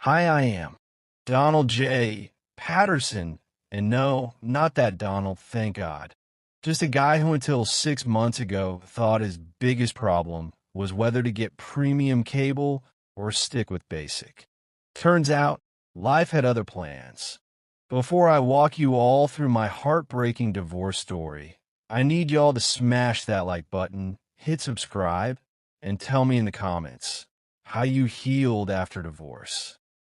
Hi, I am Donald J. Patterson, and no, not that Donald, thank God. Just a guy who until 6 months ago thought his biggest problem was whether to get premium cable or stick with basic. Turns out, life had other plans. Before I walk you all through my heartbreaking divorce story, I need y'all to smash that like button, hit subscribe, and tell me in the comments how you healed after divorce.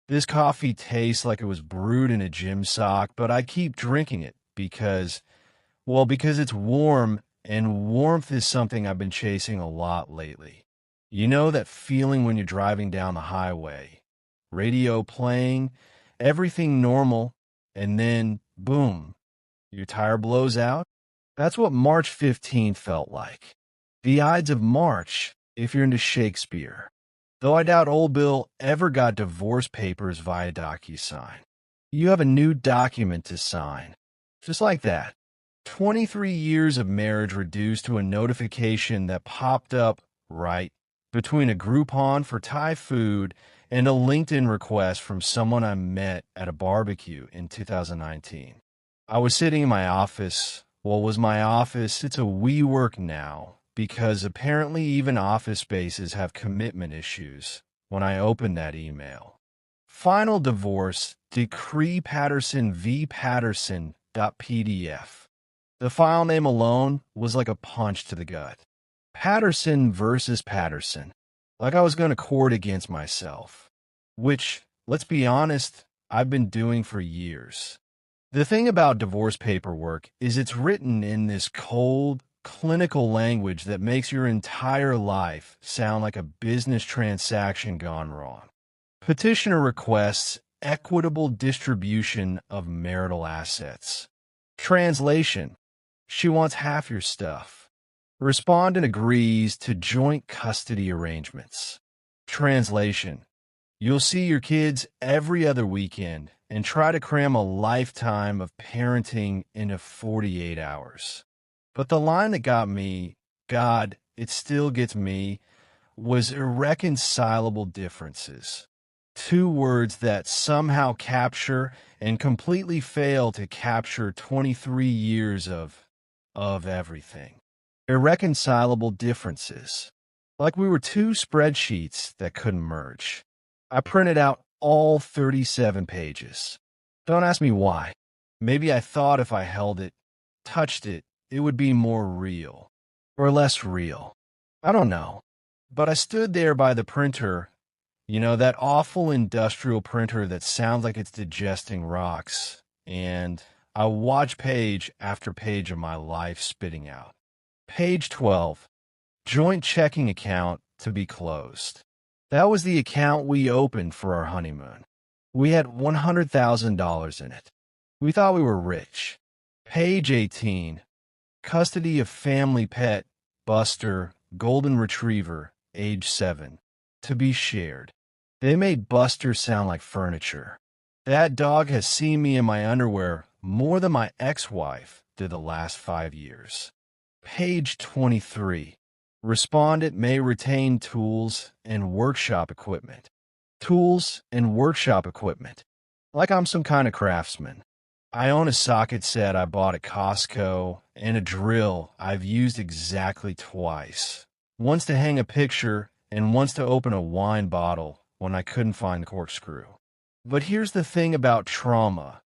This coffee tastes like it was brewed in a gym sock, but I keep drinking it because it's warm, and warmth is something I've been chasing a lot lately. You know that feeling when you're driving down the highway, radio playing, everything normal, and then, boom, your tire blows out? That's what March 15th felt like. The Ides of March, if you're into Shakespeare. Though I doubt old Bill ever got divorce papers via DocuSign. You have a new document to sign. Just like that. 23 years of marriage reduced to a notification that popped up, right, between a Groupon for Thai food and a LinkedIn request from someone I met at a barbecue in 2019. I was sitting in my office. Well, was my office? It's a WeWork now, because apparently even office spaces have commitment issues when I opened that email. Final divorce, Decree Patterson v. Patterson.pdf. The file name alone was like a punch to the gut. Patterson versus Patterson. Like I was going to court against myself. Which, let's be honest, I've been doing for years. The thing about divorce paperwork is it's written in this cold, clinical language that makes your entire life sound like a business transaction gone wrong. Petitioner requests equitable distribution of marital assets. Translation: she wants half your stuff. Respondent agrees to joint custody arrangements. Translation: you'll see your kids every other weekend and try to cram a lifetime of parenting into 48 hours. But the line that got me, God, it still gets me, was irreconcilable differences. Two words that somehow capture and completely fail to capture 23 years of everything. Irreconcilable differences. Like we were two spreadsheets that couldn't merge. I printed out all 37 pages. Don't ask me why. Maybe I thought if I held it, touched it, it would be more real. Or less real. I don't know. But I stood there by the printer, that awful industrial printer that sounds like it's digesting rocks, and I watched page after page of my life spitting out. Page 12. Joint checking account to be closed. That was the account we opened for our honeymoon. We had $100,000 in it. We thought we were rich. Page 18. Custody of family pet, Buster, golden retriever, age 7. To be shared. They made Buster sound like furniture. That dog has seen me in my underwear more than my ex-wife did the last 5 years. Page 23. Respondent may retain tools and workshop equipment. Tools and workshop equipment. Like I'm some kind of craftsman. I own a socket set I bought at Costco and a drill I've used exactly twice. Once to hang a picture and once to open a wine bottle when I couldn't find the corkscrew. But here's the thing about trauma.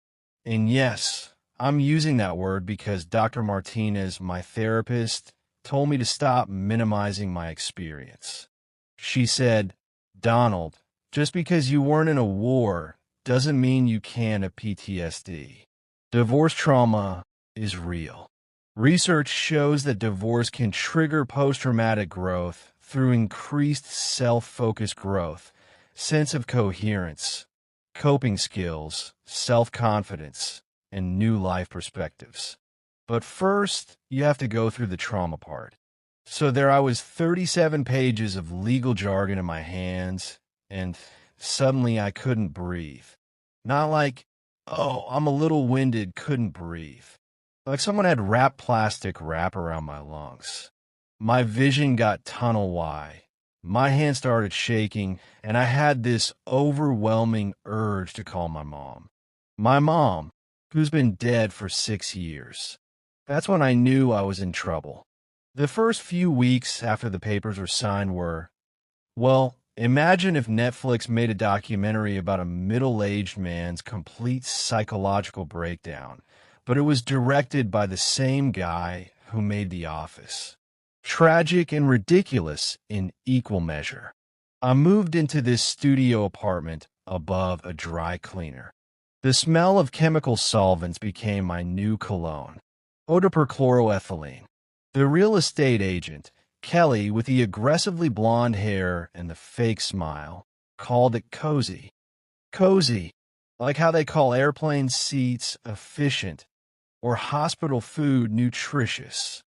And yes, I'm using that word because Dr. Martinez, my therapist, told me to stop minimizing my experience. She said, Donald, just because you weren't in a war doesn't mean you can't have PTSD. Divorce trauma is real. Research shows that divorce can trigger post-traumatic growth through increased self-focused growth, sense of coherence, coping skills, self-confidence, and new life perspectives. But first, you have to go through the trauma part. So there I was, 37 pages of legal jargon in my hands, and suddenly I couldn't breathe. Not like, oh, I'm a little winded, couldn't breathe. Like someone had wrapped plastic wrap around my lungs. My vision got tunnel-wide, my hand started shaking, and I had this overwhelming urge to call my mom. My mom, who's been dead for 6 years. That's when I knew I was in trouble. The first few weeks after the papers were signed were, well, imagine if Netflix made a documentary about a middle-aged man's complete psychological breakdown, but it was directed by the same guy who made The Office. Tragic and ridiculous in equal measure. I moved into this studio apartment above a dry cleaner. The smell of chemical solvents became my new cologne. Eau de perchloroethylene. The real estate agent, Kelly, with the aggressively blonde hair and the fake smile, called it cozy. Cozy, like how they call airplane seats efficient or hospital food nutritious.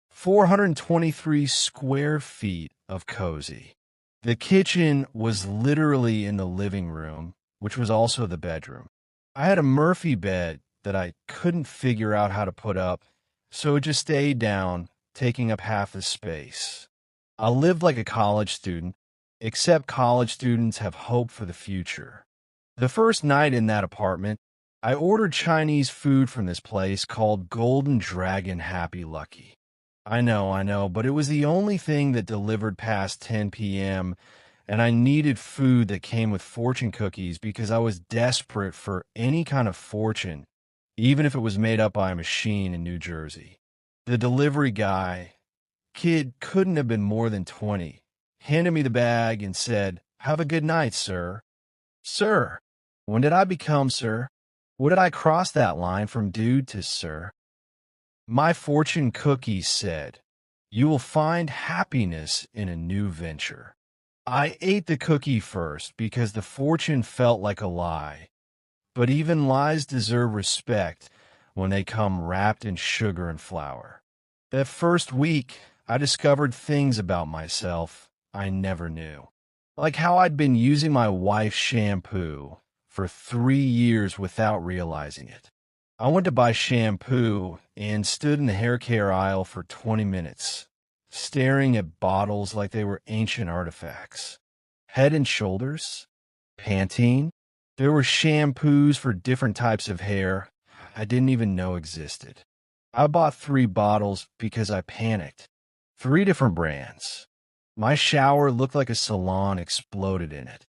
423 square feet of cozy. The kitchen was literally in the living room, which was also the bedroom. I had a Murphy bed that I couldn't figure out how to put up, so it just stayed down, taking up half the space. I lived like a college student, except college students have hope for the future. The first night in that apartment, I ordered Chinese food from this place called Golden Dragon Happy Lucky. I know, but it was the only thing that delivered past 10 p.m., and I needed food that came with fortune cookies because I was desperate for any kind of fortune, even if it was made up by a machine in New Jersey. The delivery guy, kid couldn't have been more than 20, handed me the bag and said, "Have a good night, sir." Sir? When did I become sir? When did I cross that line from dude to sir? My fortune cookies said, "You will find happiness in a new venture." I ate the cookie first because the fortune felt like a lie. But even lies deserve respect when they come wrapped in sugar and flour. That first week, I discovered things about myself I never knew. Like how I'd been using my wife's shampoo for 3 years without realizing it. I went to buy shampoo and stood in the hair care aisle for 20 minutes, staring at bottles like they were ancient artifacts. Head and Shoulders, Pantene. There were shampoos for different types of hair I didn't even know existed. I bought 3 bottles because I panicked. 3 different brands. My shower looked like a salon exploded in it.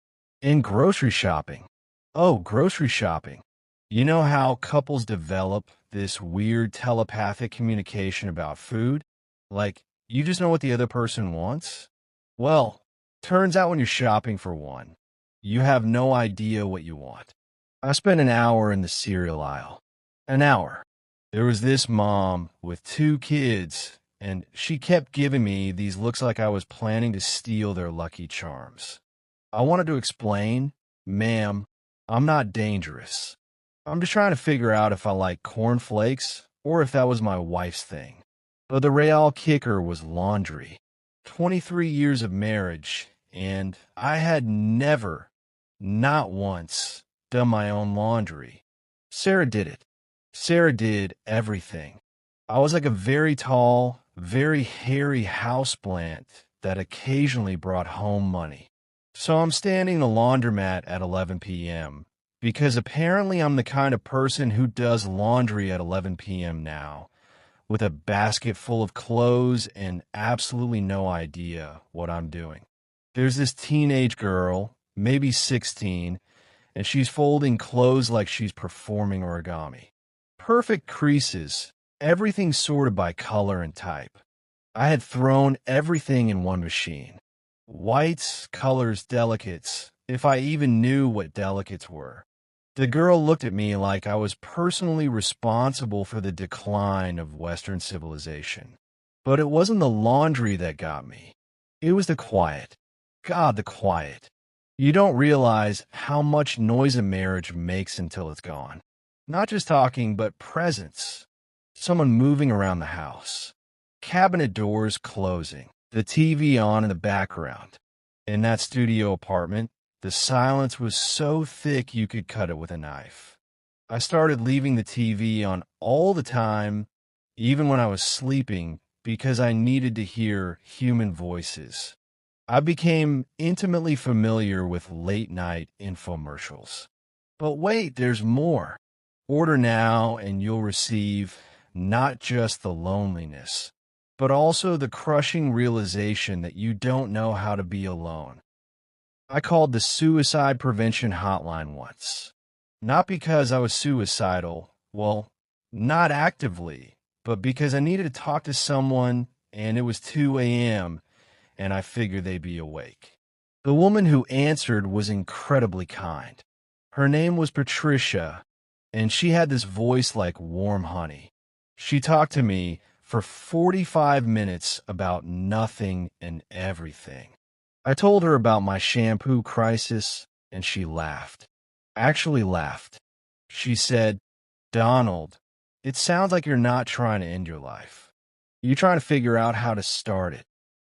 And grocery shopping. Oh, grocery shopping. You know how couples develop this weird telepathic communication about food? Like, you just know what the other person wants? Well, turns out when you're shopping for one, you have no idea what you want. I spent an hour in the cereal aisle. An hour. There was this mom with 2 kids, and she kept giving me these looks like I was planning to steal their Lucky Charms. I wanted to explain, "Ma'am, I'm not dangerous. I'm just trying to figure out if I like cornflakes or if that was my wife's thing." But the real kicker was laundry. 23 years of marriage, and I had never, not once, done my own laundry. Sarah did it. Sarah did everything. I was like a very tall, very hairy houseplant that occasionally brought home money. So I'm standing in the laundromat at 11 p.m. because apparently I'm the kind of person who does laundry at 11 p.m. now, with a basket full of clothes and absolutely no idea what I'm doing. There's this teenage girl, maybe 16, and she's folding clothes like she's performing origami. Perfect creases, everything sorted by color and type. I had thrown everything in one machine. Whites, colors, delicates, if I even knew what delicates were. The girl looked at me like I was personally responsible for the decline of Western civilization. But it wasn't the laundry that got me. It was the quiet. God, the quiet. You don't realize how much noise a marriage makes until it's gone. Not just talking, but presence. Someone moving around the house. Cabinet doors closing. The TV on in the background. In that studio apartment, the silence was so thick you could cut it with a knife. I started leaving the TV on all the time, even when I was sleeping, because I needed to hear human voices. I became intimately familiar with late-night infomercials. But wait, there's more. Order now and you'll receive not just the loneliness, but also the crushing realization that you don't know how to be alone. I called the suicide prevention hotline once. Not because I was suicidal, well, not actively, but because I needed to talk to someone and it was 2 a.m. and I figured they'd be awake. The woman who answered was incredibly kind. Her name was Patricia, and she had this voice like warm honey. She talked to me for 45 minutes about nothing and everything. I told her about my shampoo crisis, and she laughed. Actually laughed. She said, "Donald, it sounds like you're not trying to end your life. You're trying to figure out how to start it."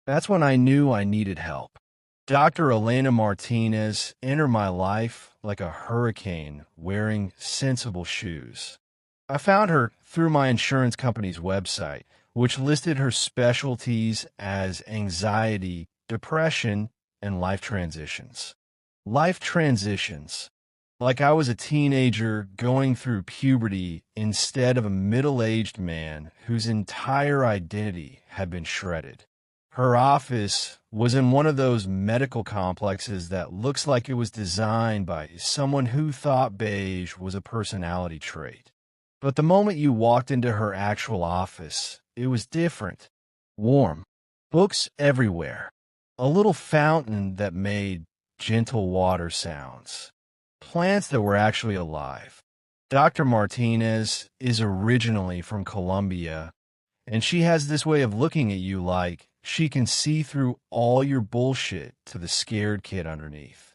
That's when I knew I needed help. Dr. Elena Martinez entered my life like a hurricane wearing sensible shoes. I found her through my insurance company's website, which listed her specialties as anxiety, depression, and life transitions. Life transitions. Like I was a teenager going through puberty instead of a middle-aged man whose entire identity had been shredded. Her office was in one of those medical complexes that looks like it was designed by someone who thought beige was a personality trait. But the moment you walked into her actual office, it was different. Warm. Books everywhere. A little fountain that made gentle water sounds. Plants that were actually alive. Dr. Martinez is originally from Colombia, and she has this way of looking at you like she can see through all your bullshit to the scared kid underneath.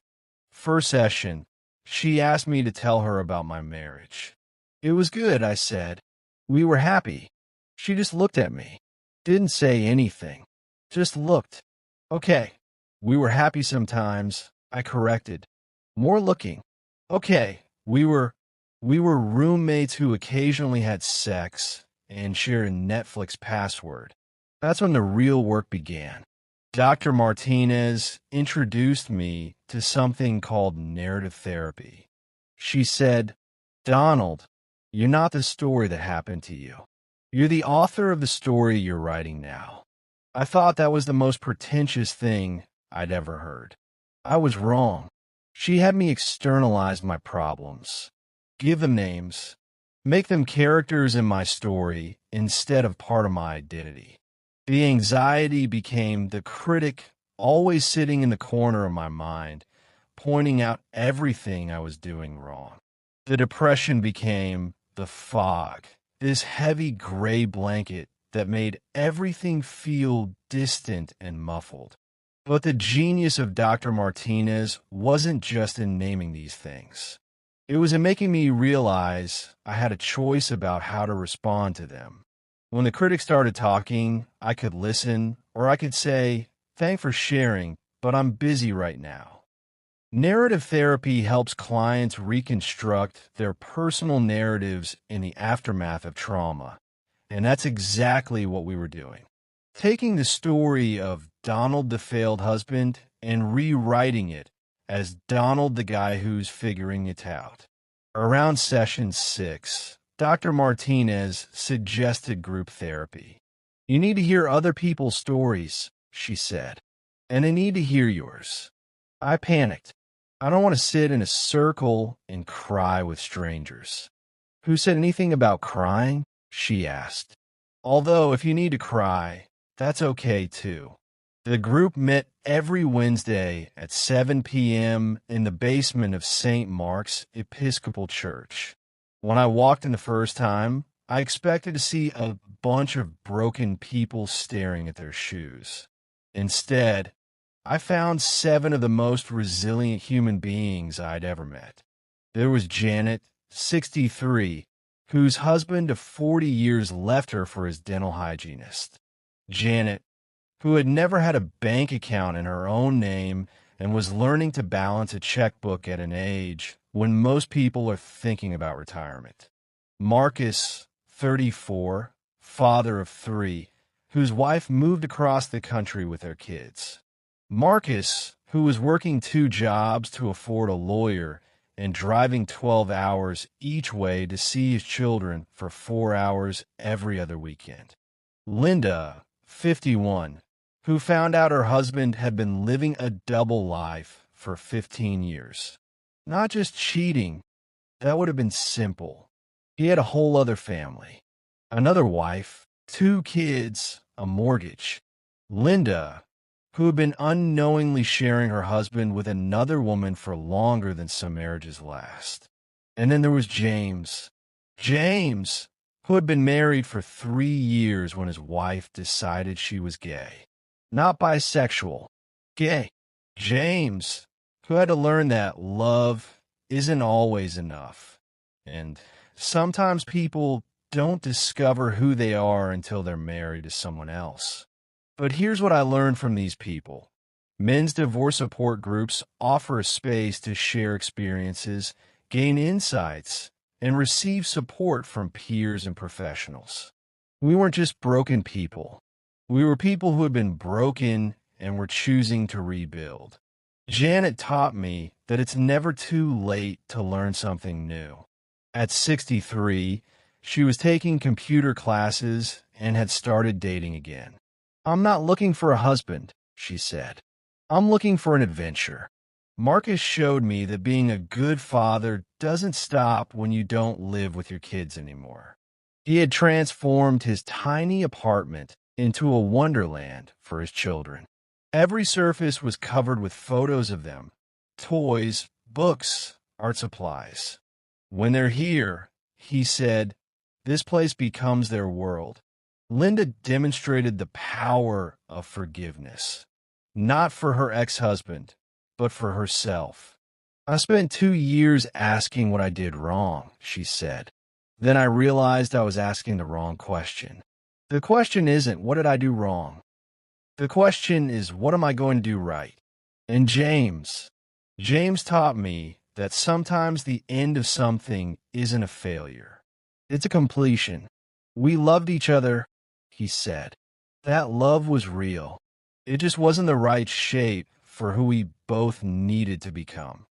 First session, she asked me to tell her about my marriage. It was good, I said. We were happy. She just looked at me. Didn't say anything. Just looked. Okay. We were happy sometimes, I corrected. More looking. Okay. We were roommates who occasionally had sex and shared a Netflix password. That's when the real work began. Dr. Martinez introduced me to something called narrative therapy. She said, "Donald, you're not the story that happened to you. You're the author of the story you're writing now." I thought that was the most pretentious thing I'd ever heard. I was wrong. She had me externalize my problems, give them names, make them characters in my story instead of part of my identity. The anxiety became the critic always sitting in the corner of my mind, pointing out everything I was doing wrong. The depression became the fog, this heavy gray blanket that made everything feel distant and muffled. But the genius of Dr. Martinez wasn't just in naming these things. It was in making me realize I had a choice about how to respond to them. When the critic started talking, I could listen, or I could say, "Thanks for sharing, but I'm busy right now." Narrative therapy helps clients reconstruct their personal narratives in the aftermath of trauma, and that's exactly what we were doing. Taking the story of Donald the failed husband and rewriting it as Donald the guy who's figuring it out. Around session 6, Dr. Martinez suggested group therapy. "You need to hear other people's stories," she said, "and I need to hear yours." I panicked. I don't want to sit in a circle and cry with strangers. "Who said anything about crying?" she asked. "Although if you need to cry, that's okay too." The group met every Wednesday at 7 p.m. in the basement of St. Mark's Episcopal Church. When I walked in the first time, I expected to see a bunch of broken people staring at their shoes. Instead, I found 7 of the most resilient human beings I'd ever met. There was Janet, 63, whose husband of 40 years left her for his dental hygienist. Janet, who had never had a bank account in her own name and was learning to balance a checkbook at an age when most people are thinking about retirement. Marcus, 34, father of 3, whose wife moved across the country with their kids. Marcus, who was working 2 jobs to afford a lawyer and driving 12 hours each way to see his children for 4 hours every other weekend. Linda, 51, who found out her husband had been living a double life for 15 years. Not just cheating, that would have been simple. He had a whole other family, another wife, 2 kids, a mortgage. Linda, who had been unknowingly sharing her husband with another woman for longer than some marriages last. And then there was James. James, who had been married for 3 years when his wife decided she was gay. Not bisexual, gay. James, who had to learn that love isn't always enough. And sometimes people don't discover who they are until they're married to someone else. But here's what I learned from these people. Men's divorce support groups offer a space to share experiences, gain insights, and receive support from peers and professionals. We weren't just broken people. We were people who had been broken and were choosing to rebuild. Janet taught me that it's never too late to learn something new. At 63, she was taking computer classes and had started dating again. "I'm not looking for a husband," she said. "I'm looking for an adventure." Marcus showed me that being a good father doesn't stop when you don't live with your kids anymore. He had transformed his tiny apartment into a wonderland for his children. Every surface was covered with photos of them, toys, books, art supplies. When they're here, he said, this place becomes their world. Linda demonstrated the power of forgiveness, not for her ex-husband, but for herself. "I spent 2 years asking what I did wrong," she said. "Then I realized I was asking the wrong question. The question isn't, what did I do wrong? The question is, what am I going to do right?" And James taught me that sometimes the end of something isn't a failure. It's a completion. "We loved each other," he said. "That love was real. It just wasn't the right shape for who we both needed to become."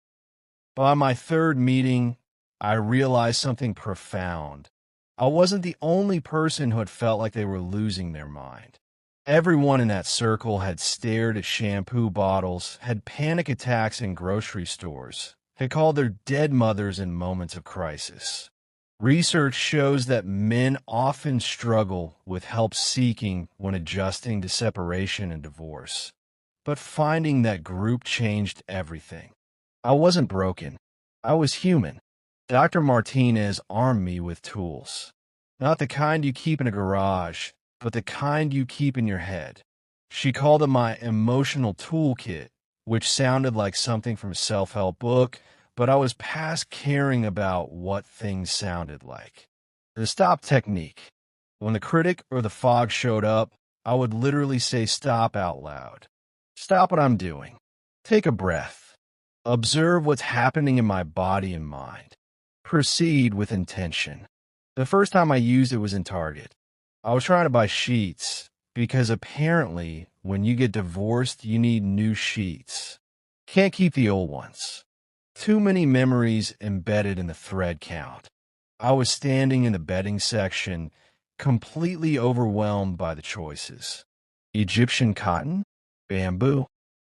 By my 3rd meeting, I realized something profound. I wasn't the only person who had felt like they were losing their mind. Everyone in that circle had stared at shampoo bottles, had panic attacks in grocery stores, had called their dead mothers in moments of crisis. Research shows that men often struggle with help seeking when adjusting to separation and divorce. But finding that group changed everything. I wasn't broken. I was human. Dr. Martinez armed me with tools. Not the kind you keep in a garage, but the kind you keep in your head. She called it my emotional toolkit, which sounded like something from a self-help book, but I was past caring about what things sounded like. The stop technique. When the critic or the fog showed up, I would literally say stop out loud. Stop what I'm doing. Take a breath. Observe what's happening in my body and mind. Proceed with intention. The first time I used it was in Target. I was trying to buy sheets because apparently when you get divorced, you need new sheets. Can't keep the old ones. Too many memories embedded in the thread count. I was standing in the bedding section, completely overwhelmed by the choices. Egyptian cotton? Bamboo?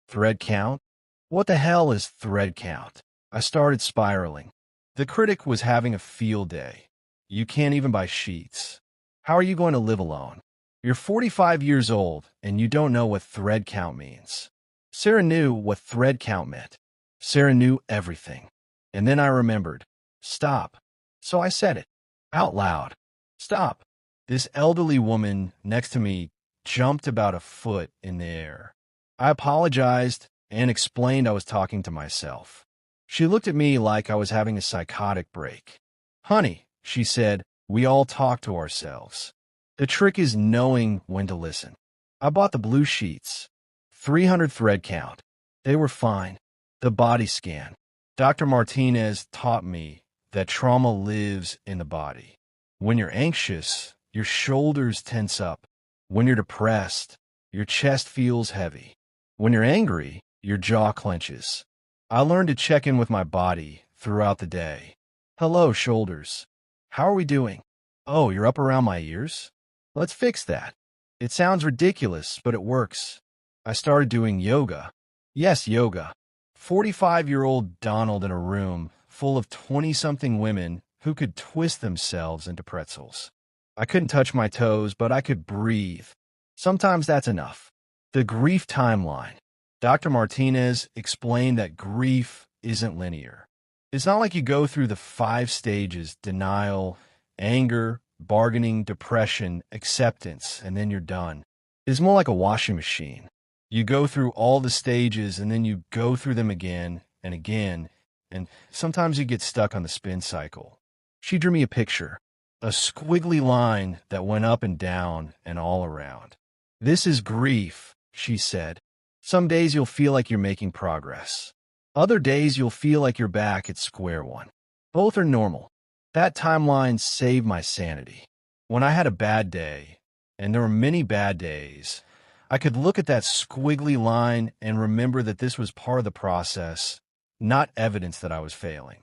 Thread count? What the hell is thread count? I started spiraling. The critic was having a field day. You can't even buy sheets. How are you going to live alone? You're 45 years old and you don't know what thread count means. Sarah knew what thread count meant. Sarah knew everything. And then I remembered. Stop. So I said it out loud. Stop. This elderly woman next to me jumped about a foot in the air. I apologized and explained I was talking to myself. She looked at me like I was having a psychotic break. "Honey," she said, "we all talk to ourselves. The trick is knowing when to listen." I bought the blue sheets. 300 thread count. They were fine. The body scan. Dr. Martinez taught me that trauma lives in the body. When you're anxious, your shoulders tense up. When you're depressed, your chest feels heavy. When you're angry, your jaw clenches. I learned to check in with my body throughout the day. Hello, shoulders. How are we doing? Oh, you're up around my ears? Let's fix that. It sounds ridiculous, but it works. I started doing yoga. Yes, yoga. 45-year-old Donald in a room full of 20-something women who could twist themselves into pretzels. I couldn't touch my toes, but I could breathe. Sometimes that's enough. The grief timeline. Dr. Martinez explained that grief isn't linear. It's not like you go through the 5 stages: denial, anger, bargaining, depression, acceptance, and then you're done. It's more like a washing machine. You go through all the stages and then you go through them again and again, and sometimes you get stuck on the spin cycle. She drew me a picture, a squiggly line that went up and down and all around. This is grief, she said. Some days you'll feel like you're making progress. Other days you'll feel like you're back at square one. Both are normal. That timeline saved my sanity. When I had a bad day, and there were many bad days, I could look at that squiggly line and remember that this was part of the process, not evidence that I was failing.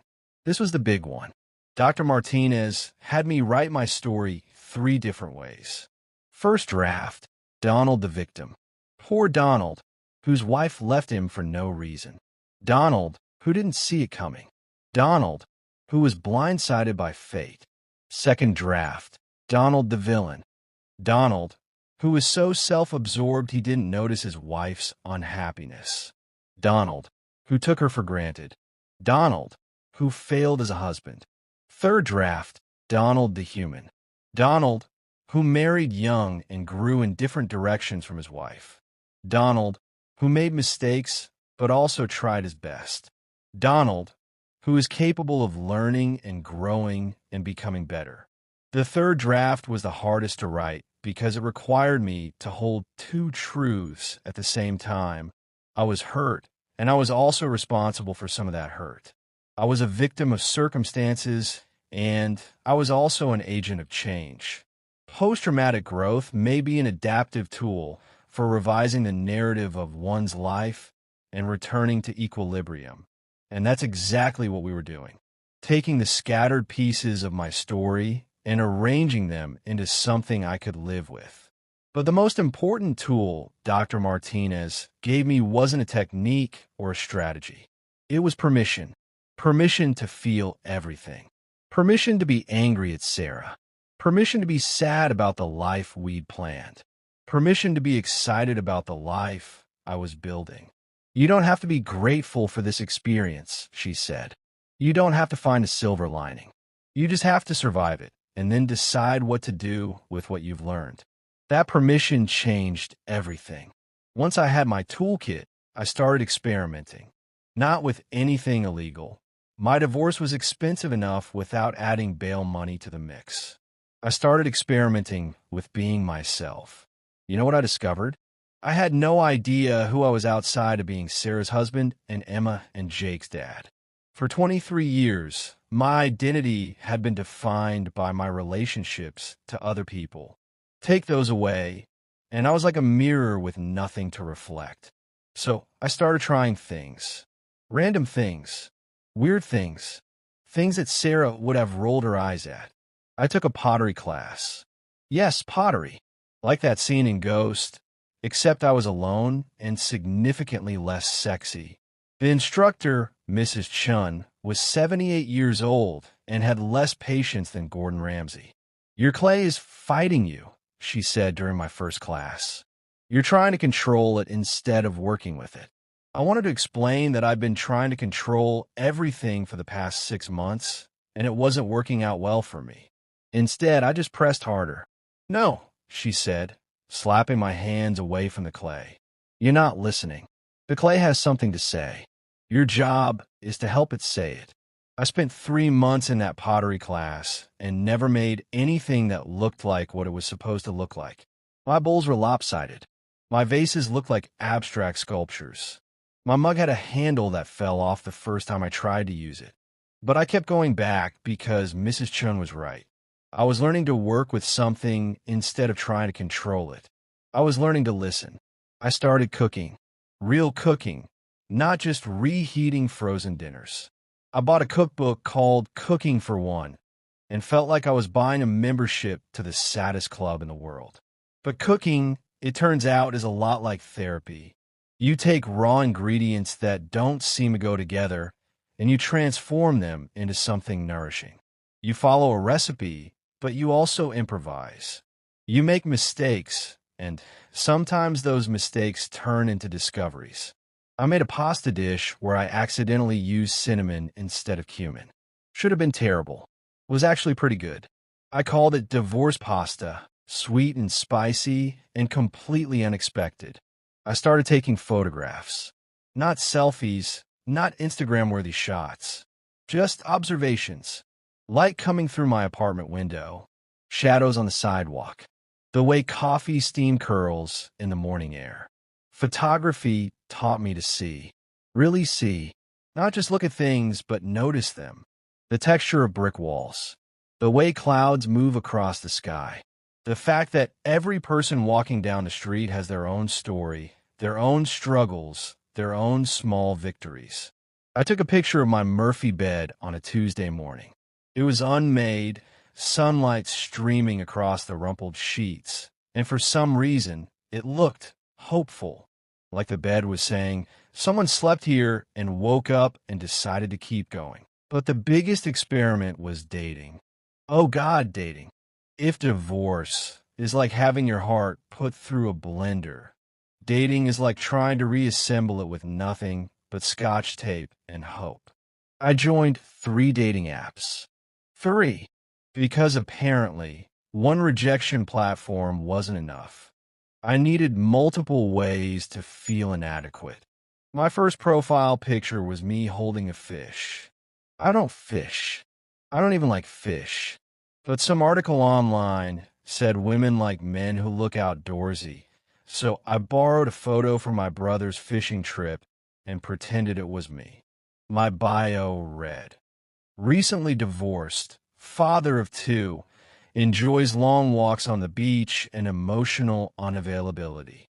This was the big one. Dr. Martinez had me write my story 3 different ways. First draft, Donald the victim. Poor Donald, whose wife left him for no reason. Donald, who didn't see it coming. Donald, who was blindsided by fate. Second draft, Donald the villain. Donald, who was so self-absorbed he didn't notice his wife's unhappiness. Donald, who took her for granted. Donald, who failed as a husband. Third draft, Donald the human. Donald, who married young and grew in different directions from his wife. Donald, who made mistakes but also tried his best. Donald, who is capable of learning and growing and becoming better. The third draft was the hardest to write because it required me to hold 2 truths at the same time. I was hurt, and I was also responsible for some of that hurt. I was a victim of circumstances, and I was also an agent of change. Post-traumatic growth may be an adaptive tool for revising the narrative of one's life and returning to equilibrium. And that's exactly what we were doing. Taking the scattered pieces of my story and arranging them into something I could live with. But the most important tool Dr. Martinez gave me wasn't a technique or a strategy. It was permission. Permission to feel everything. Permission to be angry at Sarah. Permission to be sad about the life we'd planned. Permission to be excited about the life I was building. You don't have to be grateful for this experience, she said. You don't have to find a silver lining. You just have to survive it and then decide what to do with what you've learned. That permission changed everything. Once I had my toolkit, I started experimenting. Not with anything illegal. My divorce was expensive enough without adding bail money to the mix. I started experimenting with being myself. You know what I discovered? I had no idea who I was outside of being Sarah's husband and Emma and Jake's dad. For 23 years, my identity had been defined by my relationships to other people. Take those away, and I was like a mirror with nothing to reflect. So I started trying things. Random things. Weird things. Things that Sarah would have rolled her eyes at. I took a pottery class. Yes, pottery. Like that scene in Ghost, except I was alone and significantly less sexy. The instructor, Mrs. Chun, was 78 years old and had less patience than Gordon Ramsay. Your clay is fighting you, she said during my first class. You're trying to control it instead of working with it. I wanted to explain that I've been trying to control everything for the past 6 months, and it wasn't working out well for me. Instead, I just pressed harder. No, she said, slapping my hands away from the clay. You're not listening. The clay has something to say. Your job is to help it say it. I spent 3 months in that pottery class and never made anything that looked like what it was supposed to look like. My bowls were lopsided. My vases looked like abstract sculptures. My mug had a handle that fell off the first time I tried to use it. But I kept going back because Mrs. Chun was right. I was learning to work with something instead of trying to control it. I was learning to listen. I started cooking. real cooking, not just reheating frozen dinners. I bought a cookbook called Cooking for One and felt like I was buying a membership to the saddest club in the world. But cooking, it turns out, is a lot like therapy. You take raw ingredients that don't seem to go together and you transform them into something nourishing. You follow a recipe, but you also improvise. You make mistakes, and sometimes those mistakes turn into discoveries. I made a pasta dish where I accidentally used cinnamon instead of cumin. Should have been terrible. Was actually pretty good. I called it divorce pasta, sweet and spicy, and completely unexpected. I started taking photographs. Not selfies, not Instagram-worthy shots. Just observations. Light coming through my apartment window. Shadows on the sidewalk. The way coffee steam curls in the morning air. Photography taught me to see. Really see. Not just look at things, but notice them. The texture of brick walls. The way clouds move across the sky. The fact that every person walking down the street has their own story, their own struggles, their own small victories. I took a picture of my Murphy bed on a Tuesday morning. It was unmade, sunlight streaming across the rumpled sheets, and for some reason, it looked hopeful, like the bed was saying, someone slept here and woke up and decided to keep going. But the biggest experiment was dating. Oh God, dating. If divorce is like having your heart put through a blender, dating is like trying to reassemble it with nothing but scotch tape and hope. I joined 3 dating apps. 3. Because apparently, one rejection platform wasn't enough. I needed multiple ways to feel inadequate. My first profile picture was me holding a fish. I don't fish. I don't even like fish. But some article online said women like men who look outdoorsy. So I borrowed a photo from my brother's fishing trip and pretended it was me. My bio read, recently divorced, father of 2, enjoys long walks on the beach and emotional unavailability.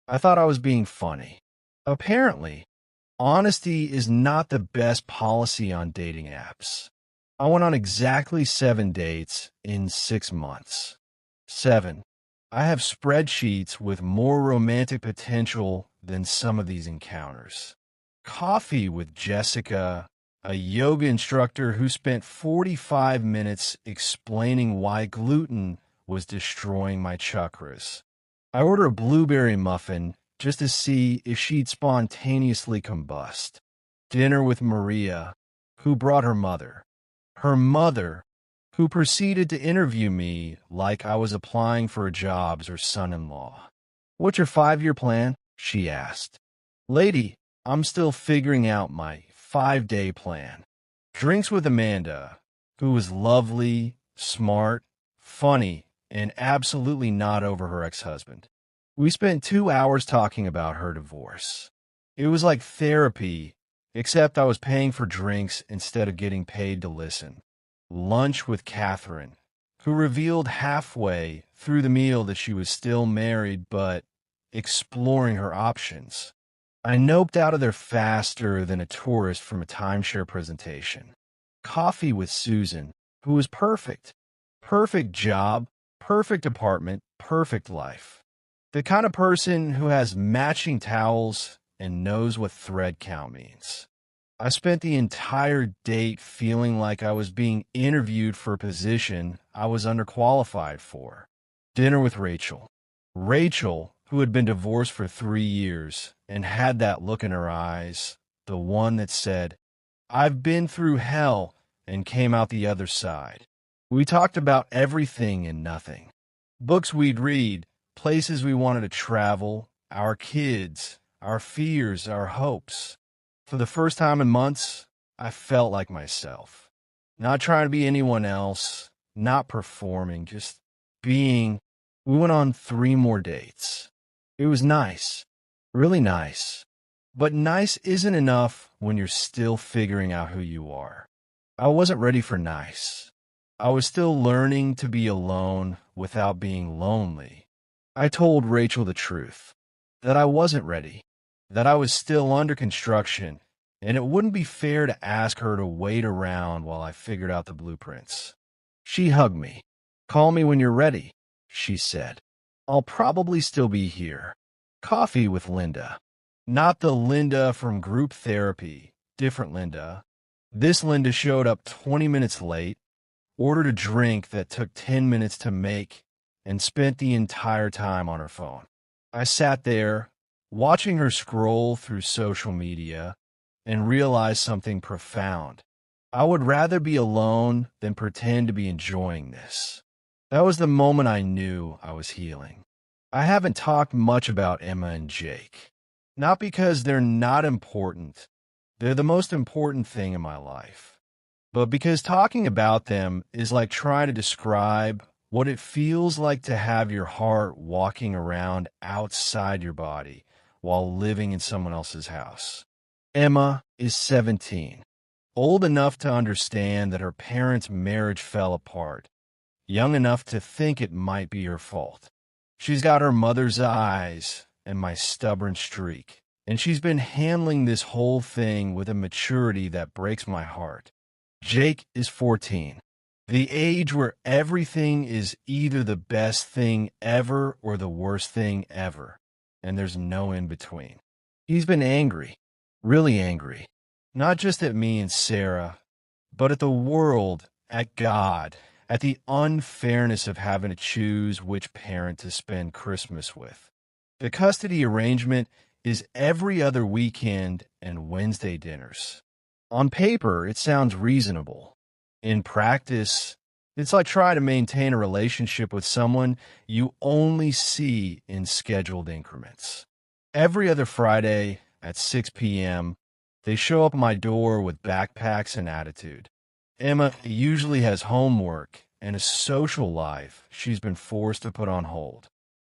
I thought I was being funny. Apparently, honesty is not the best policy on dating apps. I went on exactly 7 dates in 6 months. 7. I have spreadsheets with more romantic potential than some of these encounters. Coffee with Jessica, a yoga instructor who spent 45 minutes explaining why gluten was destroying my chakras. I ordered a blueberry muffin just to see if she'd spontaneously combust. Dinner with Maria, who brought her mother. Her mother, who proceeded to interview me like I was applying for a job as her son-in-law. What's your 5-year plan? She asked. Lady, I'm still figuring out my 5-day plan. Drinks with Amanda, who was lovely, smart, funny, and absolutely not over her ex-husband. We spent 2 hours talking about her divorce. It was like therapy, except I was paying for drinks instead of getting paid to listen. Lunch with Catherine, who revealed halfway through the meal that she was still married but exploring her options. I noped out of there faster than a tourist from a timeshare presentation. Coffee with Susan, who was perfect. Perfect job, perfect apartment, perfect life. The kind of person who has matching towels and knows what thread count means. I spent the entire date feeling like I was being interviewed for a position I was underqualified for. Dinner with Rachel. Rachel, who had been divorced for 3 years and had that look in her eyes, the one that said, I've been through hell and came out the other side. We talked about everything and nothing. Books we'd read, places we wanted to travel, our kids, our fears, our hopes. For the first time in months, I felt like myself. Not trying to be anyone else, not performing, just being. We went on 3 more dates. It was nice, really nice. But nice isn't enough when you're still figuring out who you are. I wasn't ready for nice. I was still learning to be alone without being lonely. I told Rachel the truth, that I wasn't ready, that I was still under construction, and it wouldn't be fair to ask her to wait around while I figured out the blueprints. She hugged me. "Call me when you're ready," she said. "I'll probably still be here." Coffee with Linda. Not the Linda from group therapy, different Linda. This Linda showed up 20 minutes late, ordered a drink that took 10 minutes to make, and spent the entire time on her phone. I sat there, watching her scroll through social media, and realized something profound. I would rather be alone than pretend to be enjoying this. That was the moment I knew I was healing. I haven't talked much about Emma and Jake. Not because they're not important. They're the most important thing in my life. But because talking about them is like trying to describe what it feels like to have your heart walking around outside your body while living in someone else's house. Emma is 17, old enough to understand that her parents' marriage fell apart, young enough to think it might be her fault. She's got her mother's eyes and my stubborn streak, and she's been handling this whole thing with a maturity that breaks my heart. Jake is 14, the age where everything is either the best thing ever or the worst thing ever, and there's no in between. He's been angry, really angry, not just at me and Sarah, but at the world, at God, at the unfairness of having to choose which parent to spend Christmas with. The custody arrangement is every other weekend and Wednesday dinners. On paper, it sounds reasonable. In practice, it's like trying to maintain a relationship with someone you only see in scheduled increments. Every other Friday at 6 p.m., they show up at my door with backpacks and attitude. Emma usually has homework and a social life she's been forced to put on hold.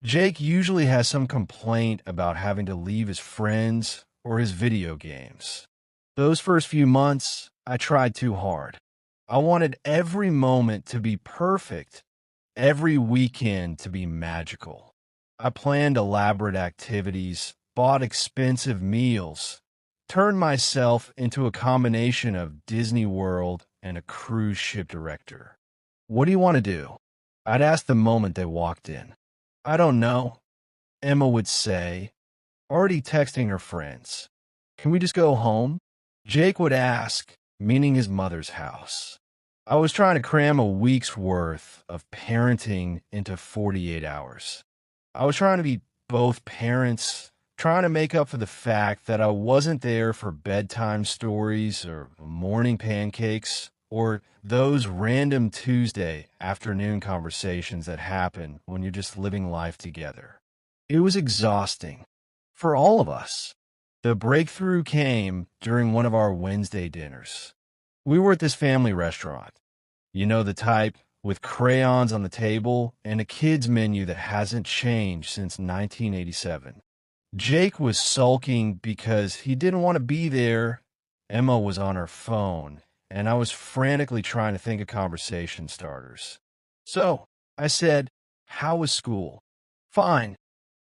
Jake usually has some complaint about having to leave his friends or his video games. Those first few months, I tried too hard. I wanted every moment to be perfect, every weekend to be magical. I planned elaborate activities, bought expensive meals, turned myself into a combination of Disney World and a cruise ship director. "What do you want to do?" I'd ask the moment they walked in. "I don't know," Emma would say, already texting her friends. "Can we just go home?" Jake would ask, meaning his mother's house. I was trying to cram a week's worth of parenting into 48 hours. I was trying to be both parents, trying to make up for the fact that I wasn't there for bedtime stories or morning pancakes or those random Tuesday afternoon conversations that happen when you're just living life together. It was exhausting for all of us. The breakthrough came during one of our Wednesday dinners. We were at this family restaurant. You know, the type with crayons on the table and a kids menu that hasn't changed since 1987. Jake was sulking because he didn't want to be there. Emma was on her phone, and I was frantically trying to think of conversation starters. So I said, "How was school?" "Fine,"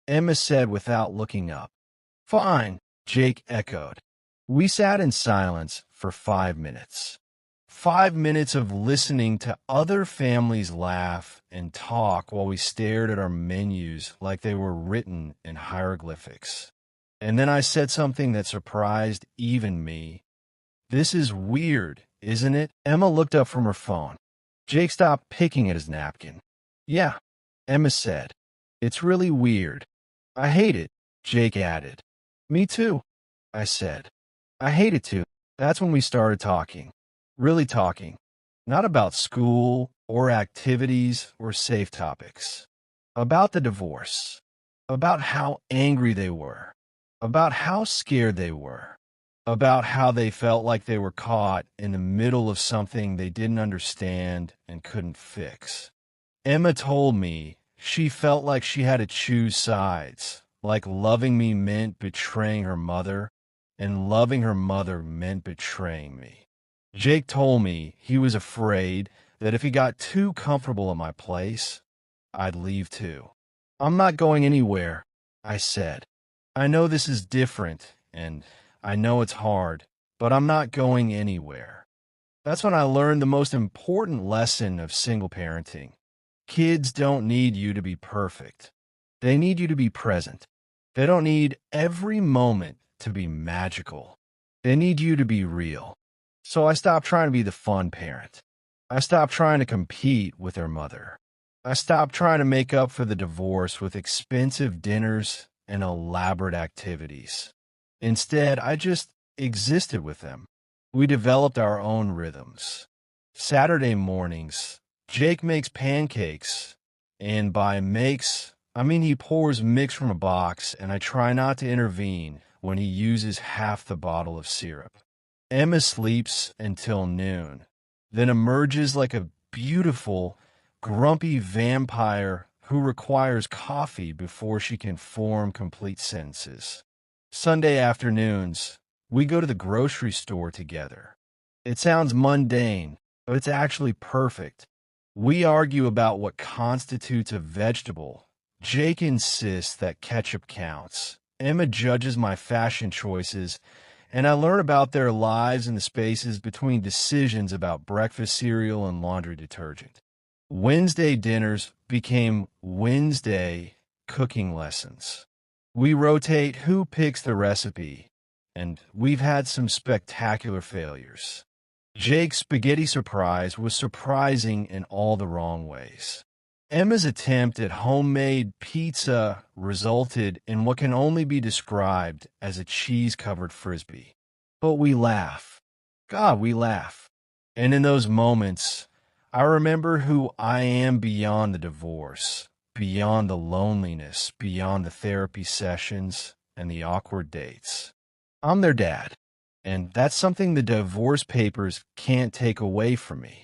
Emma said without looking up. "Fine," Jake echoed. We sat in silence for 5 minutes. 5 minutes of listening to other families laugh and talk while we stared at our menus like they were written in hieroglyphics. And then I said something that surprised even me. "This is weird, isn't it?" Emma looked up from her phone. Jake stopped picking at his napkin. "Yeah," Emma said. "It's really weird. I hate it," Jake added. "Me too," I said. "I hate it too." That's when we started talking. Really talking. Not about school or activities or safe topics. About the divorce. About how angry they were. About how scared they were. About how they felt like they were caught in the middle of something they didn't understand and couldn't fix. Emma told me she felt like she had to choose sides, like loving me meant betraying her mother, and loving her mother meant betraying me. Jake told me he was afraid that if he got too comfortable at my place, I'd leave too. "I'm not going anywhere," I said. I know this is different, and I know it's hard, but I'm not going anywhere. That's when I learned the most important lesson of single parenting. Kids don't need you to be perfect. They need you to be present. They don't need every moment to be magical. They need you to be real. So I stopped trying to be the fun parent. I stopped trying to compete with their mother. I stopped trying to make up for the divorce with expensive dinners and elaborate activities. Instead, I just existed with them. We developed our own rhythms. Saturday mornings, Jake makes pancakes, and by makes, I mean he pours mix from a box, and I try not to intervene when he uses half the bottle of syrup. Emma sleeps until noon, then emerges like a beautiful, grumpy vampire who requires coffee before she can form complete sentences. Sunday afternoons, we go to the grocery store together. It sounds mundane, but it's actually perfect. We argue about what constitutes a vegetable. Jake insists that ketchup counts. Emma judges my fashion choices, and I learn about their lives in the spaces between decisions about breakfast cereal and laundry detergent. Wednesday dinners became Wednesday cooking lessons. We rotate who picks the recipe, and we've had some spectacular failures. Jake's spaghetti surprise was surprising in all the wrong ways. Emma's attempt at homemade pizza resulted in what can only be described as a cheese-covered frisbee. But we laugh. God, we laugh. And in those moments, I remember who I am beyond the divorce, beyond the loneliness, beyond the therapy sessions and the awkward dates. I'm their dad, and that's something the divorce papers can't take away from me.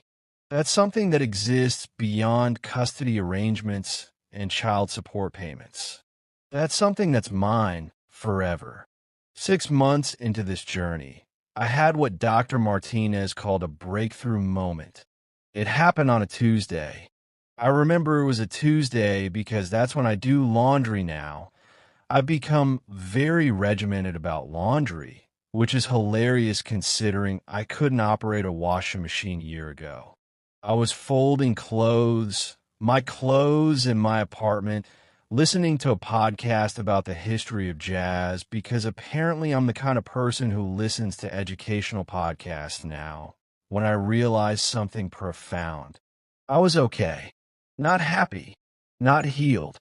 That's something that exists beyond custody arrangements and child support payments. That's something that's mine forever. 6 months into this journey, I had what Dr. Martinez called a breakthrough moment. It happened on a Tuesday. I remember it was a Tuesday because that's when I do laundry now. I've become very regimented about laundry, which is hilarious considering I couldn't operate a washing machine a year ago. I was folding my clothes in my apartment, listening to a podcast about the history of jazz because apparently I'm the kind of person who listens to educational podcasts now. When I realized something profound, I was okay, not happy, not healed,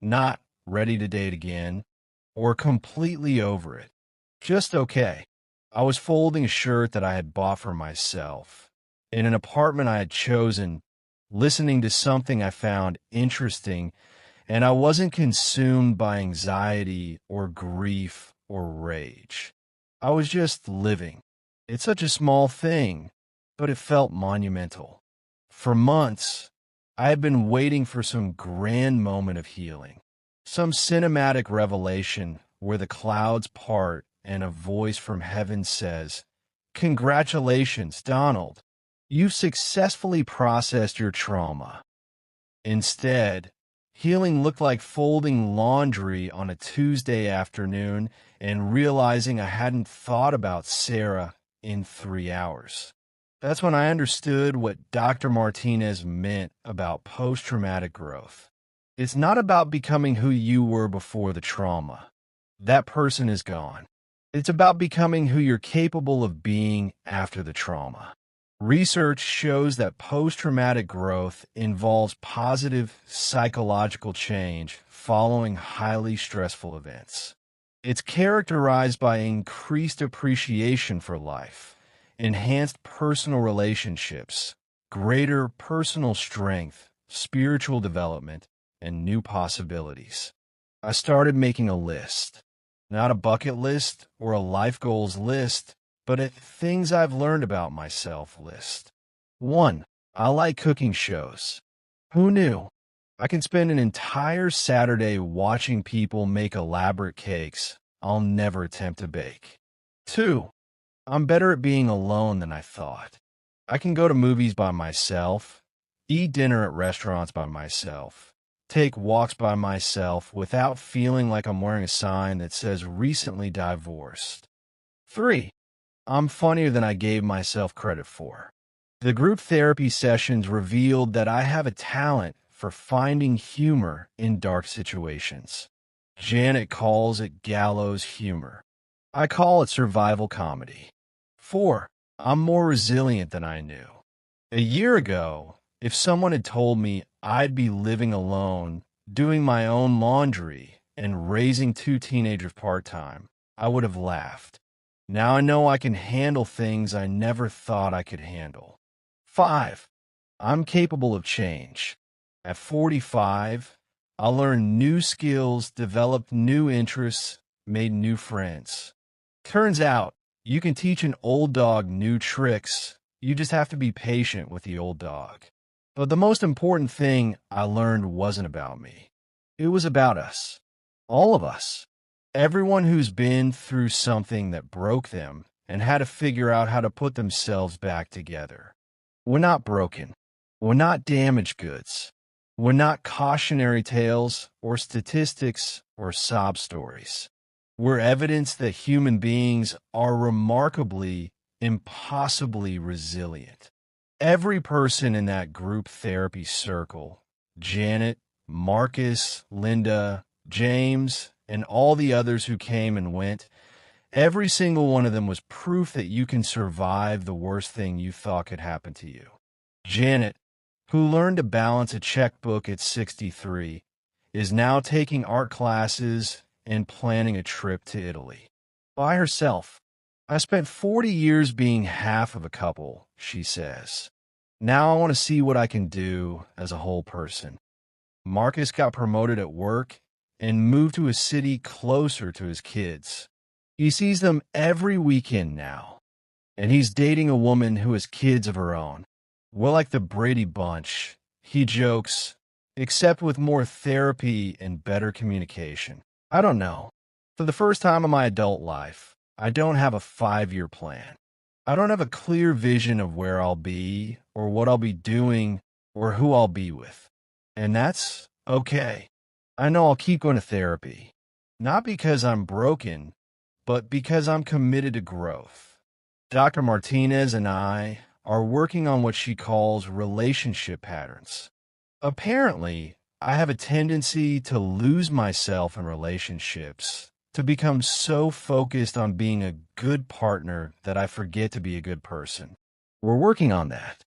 not ready to date again, or completely over it. Just okay. I was folding a shirt that I had bought for myself in an apartment I had chosen, listening to something I found interesting, and I wasn't consumed by anxiety or grief or rage. I was just living. It's such a small thing, but it felt monumental. For months, I had been waiting for some grand moment of healing, some cinematic revelation where the clouds part and a voice from heaven says, "Congratulations, Donald. You've successfully processed your trauma." Instead, healing looked like folding laundry on a Tuesday afternoon and realizing I hadn't thought about Sarah in 3 hours. That's when I understood what Dr. Martinez meant about post-traumatic growth. It's not about becoming who you were before the trauma. That person is gone. It's about becoming who you're capable of being after the trauma. Research shows that post-traumatic growth involves positive psychological change following highly stressful events. It's characterized by increased appreciation for life, enhanced personal relationships, greater personal strength, spiritual development, and new possibilities. I started making a list, not a bucket list or a life goals list, but a things I've learned about myself list. 1. I like cooking shows. Who knew? I can spend an entire Saturday watching people make elaborate cakes I'll never attempt to bake. 2. I'm better at being alone than I thought. I can go to movies by myself, eat dinner at restaurants by myself, take walks by myself without feeling like I'm wearing a sign that says recently divorced. 3. I'm funnier than I gave myself credit for. The group therapy sessions revealed that I have a talent for finding humor in dark situations. Janet calls it gallows humor. I call it survival comedy. 4. I'm more resilient than I knew. A year ago, if someone had told me I'd be living alone, doing my own laundry, and raising 2 teenagers part-time, I would have laughed. Now I know I can handle things I never thought I could handle. 5. I'm capable of change. At 45, I learned new skills, developed new interests, made new friends. Turns out, you can teach an old dog new tricks. You just have to be patient with the old dog. But the most important thing I learned wasn't about me. It was about us. All of us. Everyone who's been through something that broke them and had to figure out how to put themselves back together. We're not broken. We're not damaged goods. We're not cautionary tales or statistics or sob stories. We're evidence that human beings are remarkably, impossibly resilient. Every person in that group therapy circle, Janet, Marcus, Linda, James, and all the others who came and went, every single one of them was proof that you can survive the worst thing you thought could happen to you. Janet, who learned to balance a checkbook at 63, is now taking art classes and planning a trip to Italy. By herself. I spent 40 years being half of a couple, she says. Now I want to see what I can do as a whole person. Marcus got promoted at work and moved to a city closer to his kids. He sees them every weekend now, and he's dating a woman who has kids of her own. We're like the Brady Bunch, he jokes, except with more therapy and better communication. I don't know. For the first time in my adult life, I don't have a 5-year plan. I don't have a clear vision of where I'll be, or what I'll be doing, or who I'll be with. And that's okay. I know I'll keep going to therapy. Not because I'm broken, but because I'm committed to growth. Dr. Martinez and I are working on what she calls relationship patterns. Apparently, I have a tendency to lose myself in relationships, to become so focused on being a good partner that I forget to be a good person. We're working on that.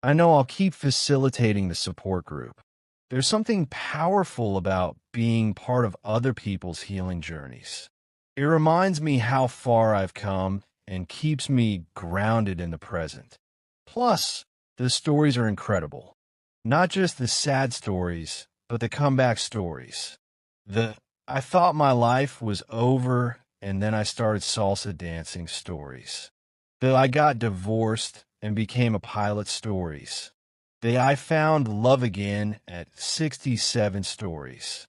I know I'll keep facilitating the support group. There's something powerful about being part of other people's healing journeys. It reminds me how far I've come and keeps me grounded in the present. Plus, the stories are incredible. Not just the sad stories, but the comeback stories. I thought my life was over and then I started salsa dancing stories. I got divorced and became a pilot stories. I found love again at 67 stories.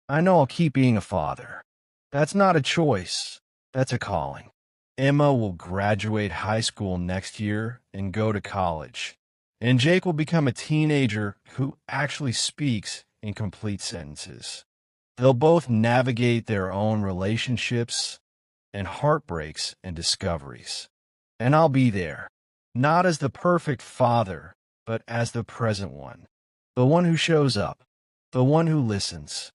I know I'll keep being a father. That's not a choice. That's a calling. Emma will graduate high school next year and go to college. And Jake will become a teenager who actually speaks in complete sentences. They'll both navigate their own relationships and heartbreaks and discoveries. And I'll be there, not as the perfect father, but as the present one. The one who shows up, the one who listens,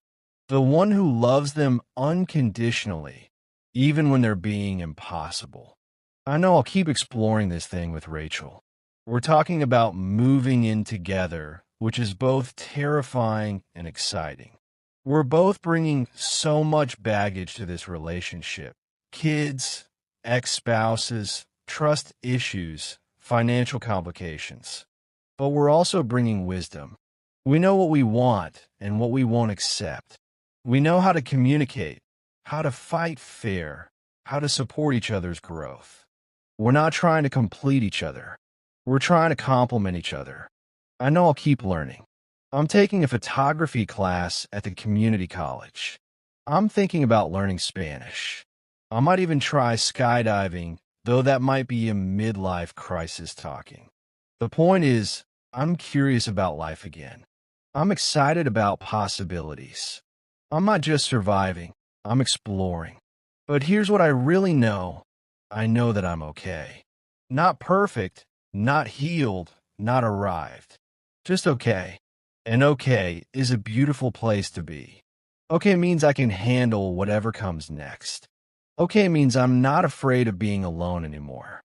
the one who loves them unconditionally, even when they're being impossible. I know I'll keep exploring this thing with Rachel. We're talking about moving in together, which is both terrifying and exciting. We're both bringing so much baggage to this relationship. Kids, ex-spouses, trust issues, financial complications. But we're also bringing wisdom. We know what we want and what we won't accept. We know how to communicate, how to fight fair, how to support each other's growth. We're not trying to complete each other. We're trying to complement each other. I know I'll keep learning. I'm taking a photography class at the community college. I'm thinking about learning Spanish. I might even try skydiving, though that might be a midlife crisis talking. The point is, I'm curious about life again. I'm excited about possibilities. I'm not just surviving, I'm exploring. But here's what I really know. I know that I'm okay. Not perfect, not healed, not arrived. Just okay. And okay is a beautiful place to be. Okay means I can handle whatever comes next. Okay means I'm not afraid of being alone anymore.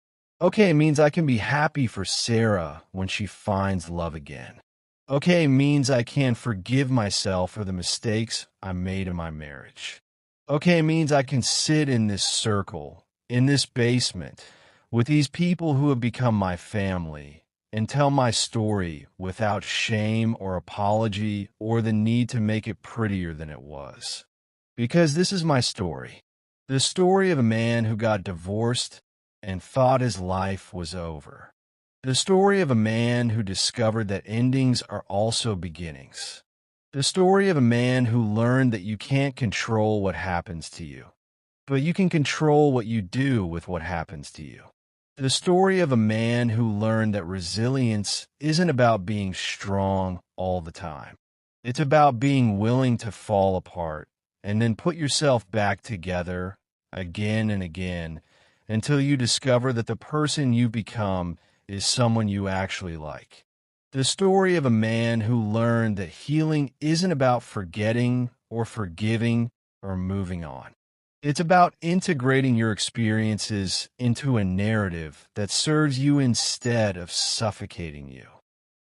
Okay means I can be happy for Sarah when she finds love again. Okay means I can forgive myself for the mistakes I made in my marriage. Okay means I can sit in this circle, in this basement, with these people who have become my family, and tell my story without shame or apology or the need to make it prettier than it was. Because this is my story. The story of a man who got divorced and thought his life was over. The story of a man who discovered that endings are also beginnings. The story of a man who learned that you can't control what happens to you, but you can control what you do with what happens to you. The story of a man who learned that resilience isn't about being strong all the time. It's about being willing to fall apart and then put yourself back together again and again until you discover that the person you become is someone you actually like. The story of a man who learned that healing isn't about forgetting or forgiving or moving on. It's about integrating your experiences into a narrative that serves you instead of suffocating you.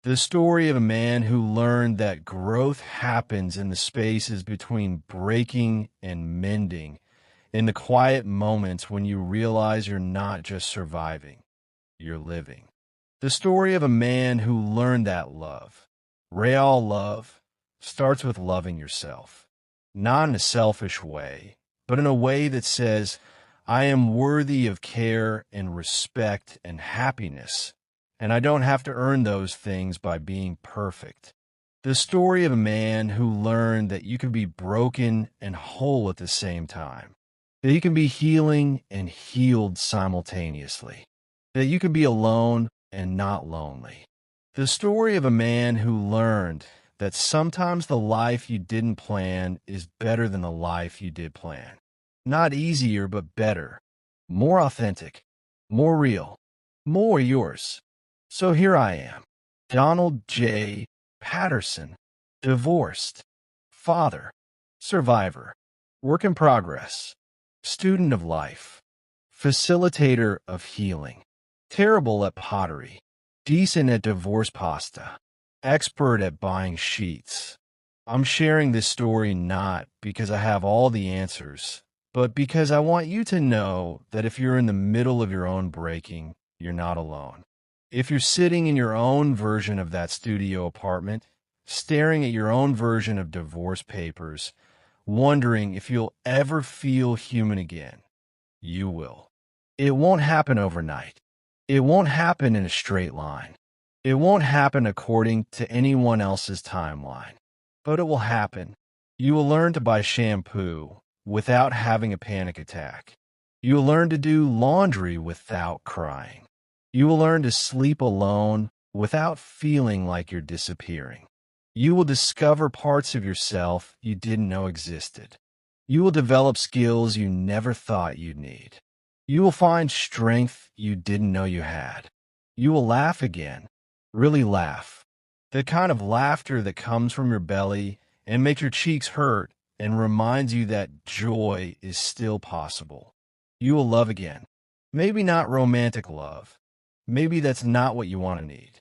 The story of a man who learned that growth happens in the spaces between breaking and mending, in the quiet moments when you realize you're not just surviving, you're living. The story of a man who learned that love, real love, starts with loving yourself. Not in a selfish way, but in a way that says, I am worthy of care and respect and happiness, and I don't have to earn those things by being perfect. The story of a man who learned that you can be broken and whole at the same time, that you can be healing and healed simultaneously, that you can be alone and not lonely. The story of a man who learned that sometimes the life you didn't plan is better than the life you did plan. Not easier, but better. More authentic. More real. More yours. So here I am, Donald J. Patterson, divorced, father, survivor, work in progress, student of life, facilitator of healing, terrible at pottery, decent at divorce pasta, expert at buying sheets. I'm sharing this story not because I have all the answers, but because I want you to know that if you're in the middle of your own breaking, you're not alone. If you're sitting in your own version of that studio apartment, staring at your own version of divorce papers, wondering if you'll ever feel human again, you will. It won't happen overnight. It won't happen in a straight line. It won't happen according to anyone else's timeline. But it will happen. You will learn to buy shampoo without having a panic attack. You will learn to do laundry without crying. You will learn to sleep alone without feeling like you're disappearing. You will discover parts of yourself you didn't know existed. You will develop skills you never thought you'd need. You will find strength you didn't know you had. You will laugh again, really laugh. The kind of laughter that comes from your belly and makes your cheeks hurt and reminds you that joy is still possible. You will love again. Maybe not romantic love. Maybe that's not what you want to need.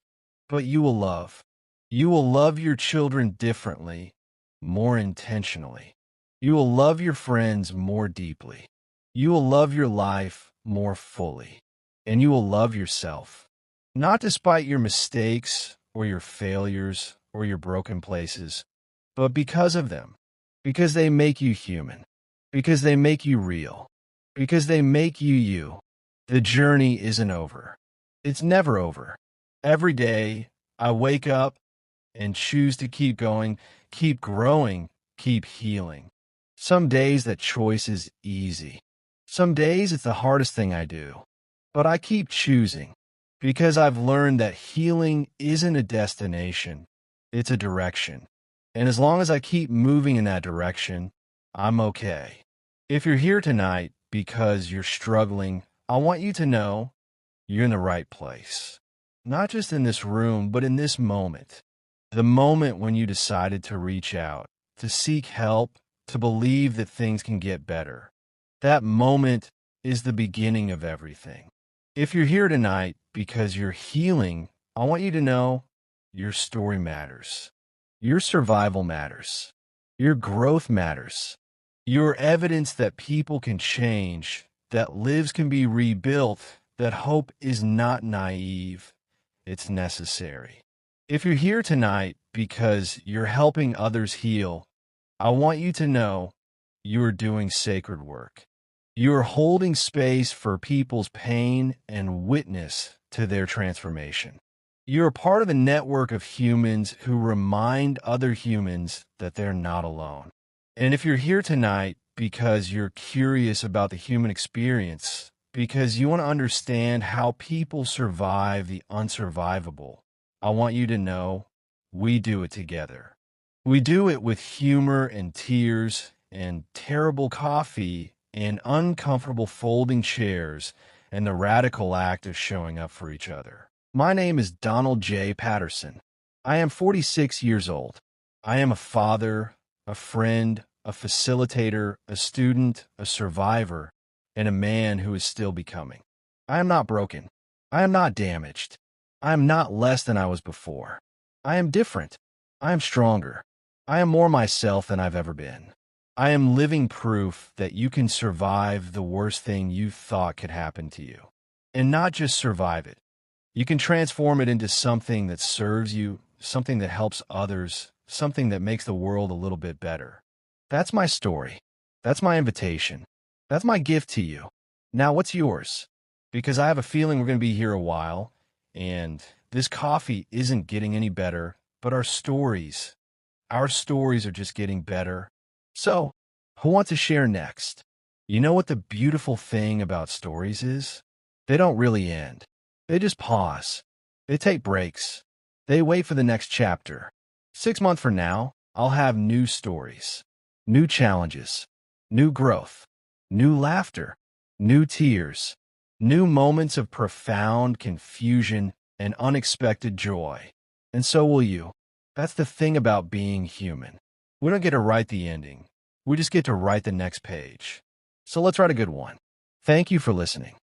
But you will love. You will love your children differently, more intentionally. You will love your friends more deeply. You will love your life more fully. And you will love yourself. Not despite your mistakes or your failures or your broken places, but because of them. Because they make you human. Because they make you real. Because they make you you. The journey isn't over. It's never over. Every day, I wake up and choose to keep going, keep growing, keep healing. Some days that choice is easy. Some days it's the hardest thing I do. But I keep choosing because I've learned that healing isn't a destination. It's a direction. And as long as I keep moving in that direction, I'm okay. If you're here tonight because you're struggling, I want you to know you're in the right place. Not just in this room, but in this moment. The moment when you decided to reach out, to seek help, to believe that things can get better. That moment is the beginning of everything. If you're here tonight because you're healing, I want you to know your story matters. Your survival matters. Your growth matters. You're evidence that people can change, that lives can be rebuilt, that hope is not naive, it's necessary. If you're here tonight because you're helping others heal, I want you to know you are doing sacred work. You are holding space for people's pain and witness to their transformation. You are part of a network of humans who remind other humans that they're not alone. And if you're here tonight because you're curious about the human experience, because you want to understand how people survive the unsurvivable, I want you to know we do it together. We do it with humor and tears and terrible coffee and uncomfortable folding chairs and the radical act of showing up for each other. My name is Donald J. Patterson. I am 46 years old. I am a father, a friend, a facilitator, a student, a survivor, and a man who is still becoming. I am not broken. I am not damaged. I am not less than I was before. I am different. I am stronger. I am more myself than I've ever been. I am living proof that you can survive the worst thing you thought could happen to you. And not just survive it. You can transform it into something that serves you, something that helps others, something that makes the world a little bit better. That's my story. That's my invitation. That's my gift to you. Now, what's yours? Because I have a feeling we're going to be here a while, and this coffee isn't getting any better, but our stories are just getting better. So, who wants to share next? You know what the beautiful thing about stories is? They don't really end. They just pause. They take breaks. They wait for the next chapter. 6 months from now, I'll have new stories, new challenges, new growth, new laughter, new tears, new moments of profound confusion and unexpected joy. And so will you. That's the thing about being human. We don't get to write the ending. We just get to write the next page. So let's write a good one. Thank you for listening.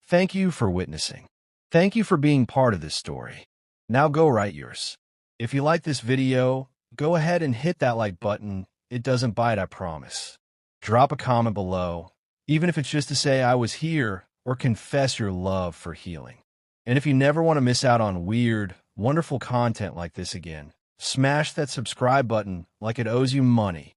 Thank you for witnessing. Thank you for being part of this story. Now go write yours. If you like this video, go ahead and hit that like button. It doesn't bite, I promise. Drop a comment below, even if it's just to say I was here or confess your love for healing. And if you never want to miss out on weird, wonderful content like this again, smash that subscribe button like it owes you money.